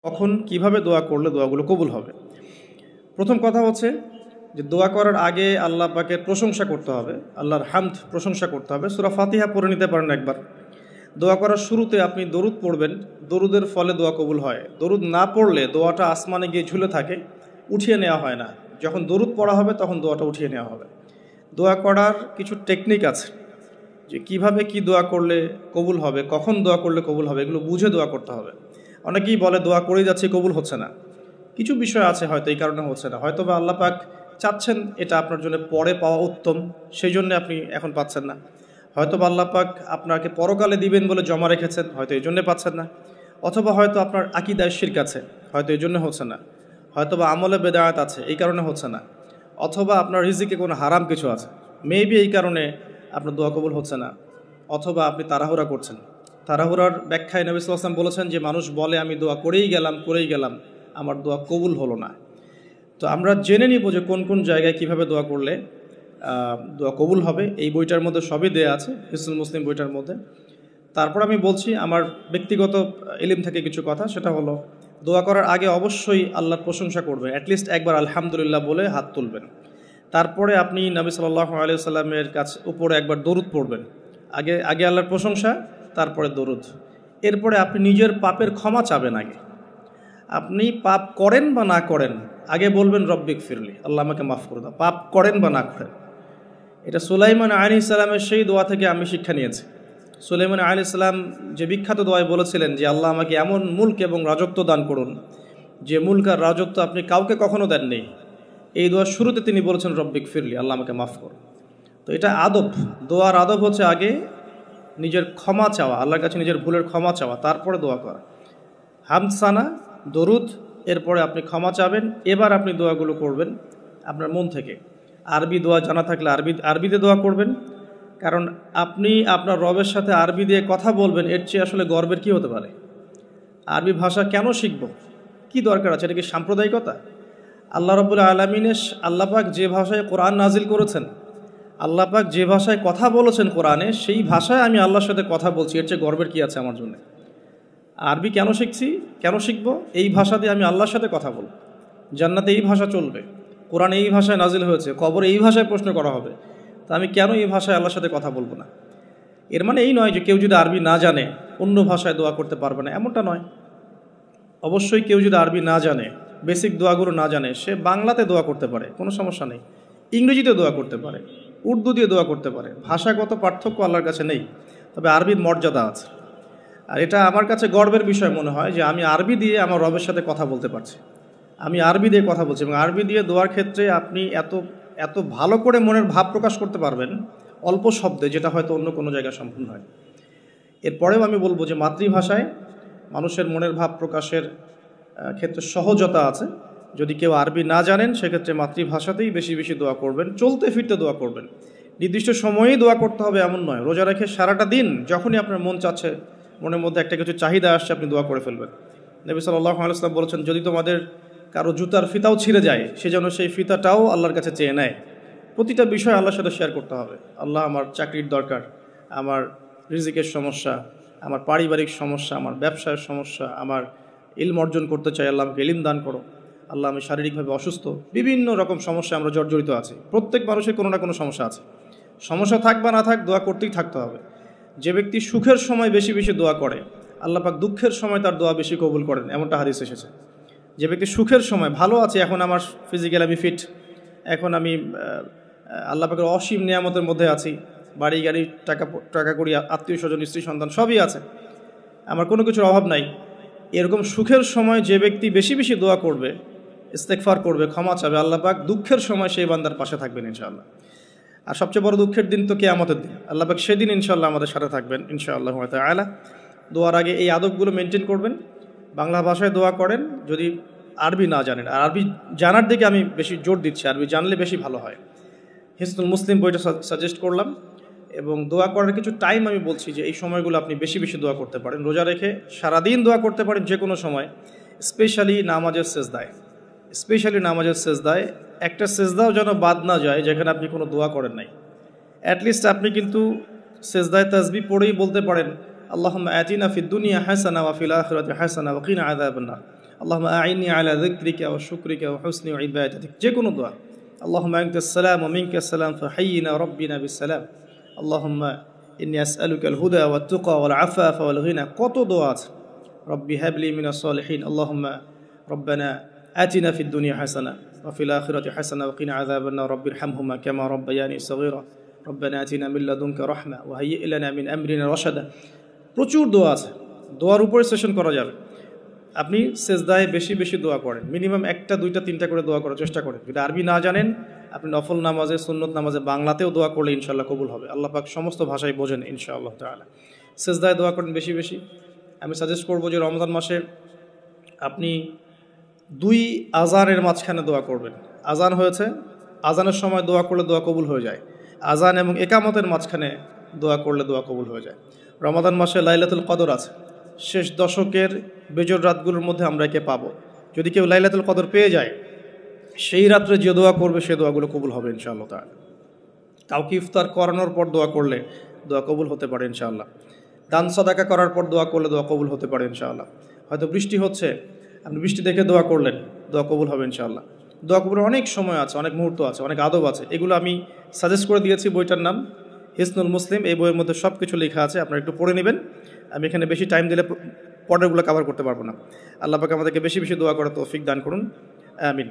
কখন কিভাবে দোয়া করলে দোয়াগুলো কবুল হবে। প্রথম কথা হচ্ছে যে দোয়া করার আগে আল্লাহ পাকের প্রশংসা করতে হবে, আল্লাহর হামদ প্রশংসা করতে হবে। সূরা ফাতিহা পড়ে নিতে পারেন একবার। দোয়া করার শুরুতে আপনি দরুদ পড়বেন, দরুদের ফলে দোয়া কবুল হয়। দরুদ না পড়লে দোয়াটা আসমানে গিয়ে ঝুলে থাকে, উঠিয়ে নেওয়া হয় না। যখন দরুদ পড়া হবে তখন দোয়াটা উঠিয়ে নেওয়া হবে। দোয়া করার কিছু টেকনিক আছে, যে কিভাবে কি দোয়া করলে কবুল হবে, কখন দোয়া করলে কবুল হবে, এগুলো বুঝে দোয়া করতে হবে। অনেকেই বলে দোয়া করেই যাচ্ছে, কবুল হচ্ছে না। কিছু বিষয় আছে হয়তো এই কারণে হচ্ছে না, হয়তো বা আল্লাহ পাক চাচ্ছেন এটা আপনার জন্য পরে পাওয়া উত্তম, সেই জন্য আপনি এখন পাচ্ছেন না। হয়তো বা আল্লাহ পাক আপনাকে পরকালে দিবেন বলে জমা রেখেছেন, হয়তো এই জন্যে পাচ্ছেন না। অথবা হয়তো আপনার আকীদায় শিরক আছে, হয়তো এই জন্য হচ্ছে না। হয়তো বা আমলে বেদায়াত আছে, এই কারণে হচ্ছে না। অথবা আপনার রিজিকে কোনো হারাম কিছু আছে, মেবি এই কারণে আপনার দোয়া কবুল হচ্ছে না। অথবা আপনি তাড়াহুড়া করছেন। তাড়াহুড়ার ব্যাখ্যায় নবী সাল্লাল্লাহু আলাইহি ওয়াসাল্লাম বলেছেন যে মানুষ বলে আমি দোয়া করেই গেলাম, আমার দোয়া কবুল হলো না। তো আমরা জেনে নিব যে কোন কোন জায়গায় কিভাবে দোয়া করলে দোয়া কবুল হবে। এই বইটার মধ্যে সবই দেয়া আছে, হিসনুল মুসলিম বইটার মধ্যে। তারপর আমি বলছি আমার ব্যক্তিগত ইলম থেকে কিছু কথা, সেটা হলো দোয়া করার আগে অবশ্যই আল্লাহর প্রশংসা করবেন, অ্যাটলিস্ট একবার আলহামদুলিল্লাহ বলে হাত তুলবেন। তারপরে আপনি নবী সাল্লাল্লাহু আলাইহি সাল্লামের কাছে উপরে একবার দরুদ পড়বেন। আগে আগে আল্লাহর প্রশংসা, তারপরে দরুদ। এরপরে আপনি নিজের পাপের ক্ষমা চাবেন। আগে আপনি পাপ করেন বা না করেন, আগে বলবেন রব্বিক ফিরলি, আল্লাহ আমাকে মাফ করে দাও, পাপ করেন বা না করেন। এটা সুলাইমান আলাইহিস সালামের সেই দোয়া থেকে আমি শিক্ষা নিয়েছি। সুলাইমান আলাইহিস সালাম যে বিখ্যাত দোয়ায় বলেছিলেন যে আল্লাহ আমাকে এমন মুলক এবং রাজত্ব দান করুন যে মুলক আর রাজত্ব আপনি কাউকে কখনো দেননি। এই দোয়ার শুরুতে তিনি বলেছেন রব্বিক ফিরলি, আল্লাহ আমাকে মাফ করুন। তো এটা আদব, দোয়ার আদব হচ্ছে আগে নিজের ক্ষমা চাওয়া, আল্লাহর কাছে নিজের ভুলের ক্ষমা চাওয়া, তারপরে দোয়া করা। হামসানা, দরুদ, এরপরে আপনি ক্ষমা চাবেন। এবার আপনি দোয়াগুলো করবেন আপনার মন থেকে। আরবি দোয়া জানা থাকলে আরবিতে দোয়া করবেন, কারণ আপনি আপনার রবের সাথে আরবি দিয়ে কথা বলবেন, এর চেয়ে আসলে গর্বের কি হতে পারে। আরবি ভাষা কেন শিখব, কি দরকার আছে? এটা কি সাম্প্রদায়িকতা? আল্লাহ রাব্বুল আলামিনের আল্লাহ পাক যে ভাষায় কোরআন নাজিল করেছেন, আল্লাহ পাক যে ভাষায় কথা বলেছেন কোরআনে, সেই ভাষায় আমি আল্লাহর সাথে কথা বলছি, এর চেয়ে গর্বের কি আছে আমার জন্য? আরবি কেন শিখছি, কেন শিখব? এই ভাষা দিয়ে আমি আল্লাহর সাথে কথা বলব। জান্নাতে এই ভাষা চলবে, কোরআন এই ভাষায় নাজিল হয়েছে, কবরে এই ভাষায় প্রশ্ন করা হবে। তা আমি কেন এই ভাষায় আল্লাহর সাথে কথা বলবো না? এর মানে এই নয় যে কেউ যদি আরবি না জানে অন্য ভাষায় দোয়া করতে পারবে না, এমনটা নয়। অবশ্যই কেউ যদি আরবি না জানে, বেসিক দোয়াগুলো না জানে, সে বাংলাতে দোয়া করতে পারে, কোনো সমস্যা নেই। ইংরেজিতে দোয়া করতে পারে, উর্দু দিয়ে দোয়া করতে পারে। ভাষাগত পার্থক্য আল্লাহর কাছে নেই, তবে আরবির মর্যাদা আছে। আর এটা আমার কাছে গর্বের বিষয় মনে হয় যে আমি আরবি দিয়ে আমার রবের সাথে কথা বলতে পারছি। আমি আরবি দিয়ে কথা বলছি, এবং আরবি দিয়ে দোয়ার ক্ষেত্রে আপনি এত এত ভালো করে মনের ভাব প্রকাশ করতে পারবেন অল্প শব্দে, যেটা হয়তো অন্য কোনো জায়গায় সম্পূর্ণ হয়। এরপরেও আমি বলবো যে মাতৃভাষায় মানুষের মনের ভাব প্রকাশের ক্ষেত্রে সহজতা আছে। যদি কেউ আরবি না জানেন, সেক্ষেত্রে মাতৃভাষাতেই বেশি বেশি দোয়া করবেন, চলতে ফিরতে দোয়া করবেন। নির্দিষ্ট সময়েই দোয়া করতে হবে এমন নয়। রোজা রেখে সারাটা দিন যখনই আপনার মন চাচ্ছে, মনের মধ্যে একটা কিছু চাহিদা আসছে, আপনি দোয়া করে ফেলবেন। নবী সাল্লাল্লাহু আলাইহি ওয়াসাল্লাম বলেছেন, যদি তোমাদের কারো জুতার ফিতাও ছিঁড়ে যায়, সে যেন সেই ফিতাটাও আল্লাহর কাছে চেয়ে নেয়। প্রতিটা বিষয় আল্লাহর সাথে শেয়ার করতে হবে। আল্লাহ, আমার চাকরির দরকার, আমার রিজিকের সমস্যা, আমার পারিবারিক সমস্যা, আমার ব্যবসার সমস্যা, আমার ইলম অর্জন করতে চাই, আল্লাহ আমাকে ইলম দান করো। আল্লাহ, আমি শারীরিকভাবে অসুস্থ। বিভিন্ন রকম সমস্যা আমরা জর্জরিত আছি। প্রত্যেক মানুষের কোনো না কোনো সমস্যা আছে। সমস্যা থাক বা না থাক, দোয়া করতেই থাকতে হবে। যে ব্যক্তি সুখের সময় বেশি বেশি দোয়া করে, আল্লাহ পাক দুঃখের সময় তার দোয়া বেশি কবুল করেন, এমনটা হাদিস এসেছে। যে ব্যক্তি সুখের সময় ভালো আছে, এখন আমার ফিজিক্যাল আমি ফিট, এখন আমি আল্লাহ পাকের অসীম নিয়ামতের মধ্যে আছি, বাড়ি গাড়ি টাকা টাকা করি, আত্মীয় স্বজন, স্ত্রী সন্তান সবই আছে, আমার কোনো কিছুর অভাব নাই। এরকম সুখের সময় যে ব্যক্তি বেশি বেশি দোয়া করবে, ইস্তেগফার করবে, ক্ষমা চাবে, আল্লাহ পাক দুঃখের সময় সেই বান্দার পাশে থাকবেন ইনশাআল্লাহ। আর সবচেয়ে বড় দুঃখের দিন তো কিয়ামতের দিন, আল্লাহ পাক সেদিন ইনশাআল্লাহ আমাদের সাথে থাকবেন ইনশাআল্লাহ তাআলা। দোয়ার আগে এই আদবগুলো মেনটেন করবেন। বাংলা ভাষায় দোয়া করেন যদি আরবি না জানেন। আর আরবি জানার দিকে আমি বেশি জোর দিচ্ছি, আরবি জানলে বেশি ভালো হয়। হিসনুল মুসলিম বইটা সাজেস্ট করলাম। এবং দোয়া করার কিছু টাইম আমি বলছি, যে এই সময়গুলো আপনি বেশি বেশি দোয়া করতে পারেন। রোজা রেখে সারাদিন দোয়া করতে পারেন যে কোনো সময়, স্পেশালি নামাজের সেজদায় একটা সেজদাও যেন বাদ না যায় যেখানে আপনি কোনো দোয়া করেন নাই। অ্যাটলিস্ট আপনি কিন্তু সেজদায় তাসবিহ পড়েই বলতে পারেন, আল্লাহুম্মা আতিনা ফিদ দুনিয়া হাসানা ওয়া ফিল আখিরাতি হাসানা ওয়া কিনা আযাবান নার। আল্লাহুম্মা আইন্নি আলা যিকরিকা ওয়া শুকরিকা ওয়া হুসনি ইবাদাতিক, যে কোনো দোয়া। আল্লাহুম্মা আনতাস সালাম ওয়া মিনকাস সালাম ফাহাইয়িনা রাব্বিনা বিসসালাম, আল্লাহুম্মা ইন্নী আসআলুকাল হুদা ওয়াত তুকা ওয়াল আফাফা ওয়াল গিনা, কত দোয়া আছে। রব্বি হাবলি মিনাস সালিহিন, আল্লাহুম্মা রব্বানা আতিনা ফিদ দুনিয়া হাসানা ওয়া ফিল আখিরাতি হাসানা ওয়া কিনা আযাবান নার, রব্বিরহামহুমা কামা রাব্বায়ানি সগীরা, রব্বানা আতিনা মিন লাদুনকা রাহমা ওয়া হাইয়্যি লানা মিন আমরিনা রাশাদা। প্রচুর দোয়া আছে, দোয়ার উপরে সেশন করা যাবে। আপনি সেজদায় বেশি বেশি দোয়া করেন, মিনিমাম 1টা 2টা 3টা করে দোয়া করার চেষ্টা করেন। যদি আরবি না জানেন, আপনি নফল নামাজে, সুন্নত নামাজে বাংলাতেও দোয়া করলে ইনশাআল্লাহ কবুল হবে। আল্লাহ পাক সমস্ত ভাষায় বোঝেন ইনশাআল্লাহ তাআলা। সেজদায় দোয়া করেন বেশি বেশি। আমি সাজেস্ট করব যে রমজান মাসে আপনি 2 আজানের মাঝখানে দোয়া করবেন। আজান হয়েছে, আজানের সময় দোয়া করলে দোয়া কবুল হয়ে যায়। আজান এবং একামতের মাঝখানে দোয়া করলে দোয়া কবুল হয়ে যায়। রমাদান মাসে লাইলাতুল কদর আছে, শেষ দশকের বেজর রাতগুলোর মধ্যে আমরা একে পাবো। যদি কেউ লাইলাতুল কদর পেয়ে যায়, সেই রাত্রে যে দোয়া করবে সে দোয়াগুলো কবুল হবে ইনশাআল্লাহ তাআলা। কাউকে ইফতার করানোর পর দোয়া করলে দোয়া কবুল হতে পারে ইনশাআল্লাহ। দান সাদাকা করার পর দোয়া করলে দোয়া কবুল হতে পারে ইনশাআল্লাহ। হয়তো বৃষ্টি হচ্ছে, আপনি বৃষ্টি দেখে দোয়া করলেন, দোয়া কবুল হবে ইনশাআল্লাহ। দোয়া কবুলের অনেক সময় আছে, অনেক মুহূর্ত আছে, অনেক আদব আছে। এগুলো আমি সাজেস্ট করে দিয়েছি, বইটার নাম হিসনুল মুসলিম। এই বইয়ের মধ্যে সব কিছু লেখা আছে, আপনারা একটু পড়ে নেবেন। আমি এখানে বেশি টাইম দিলে পরেরগুলো কভার করতে পারবো না। আল্লাহ পাক আমাদেরকে বেশি বেশি দোয়া করার তৌফিক দান করুন, আমিন।